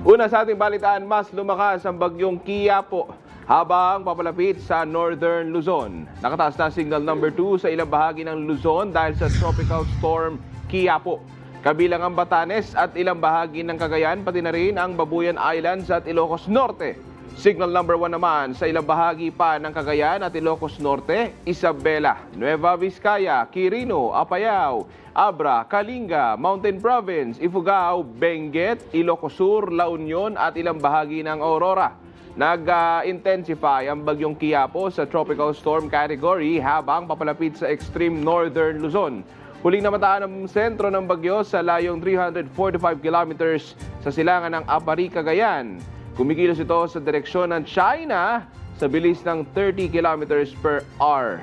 Una sa ating balitaan, mas lumakas ang bagyong Qiapo habang papalapit sa Northern Luzon. Nakataas na signal number 2 sa ilang bahagi ng Luzon dahil sa tropical storm Qiapo. Kabilang ang Batanes at ilang bahagi ng Cagayan, pati na rin ang Babuyan Islands at Ilocos Norte. Signal number 1 naman sa ilang bahagi pa ng Cagayan at Ilocos Norte, Isabela, Nueva Vizcaya, Quirino, Apayao, Abra, Kalinga, Mountain Province, Ifugao, Benguet, Ilocos Sur, La Union at ilang bahagi ng Aurora. Nag-intensify ang bagyong Qiapo sa tropical storm category habang papalapit sa extreme northern Luzon. Huling namataan ang sentro ng bagyo sa layong 345 kilometers sa silangan ng Apari, Cagayan. Kumikilos ito sa direksyon ng China sa bilis ng 30 kilometers per hour.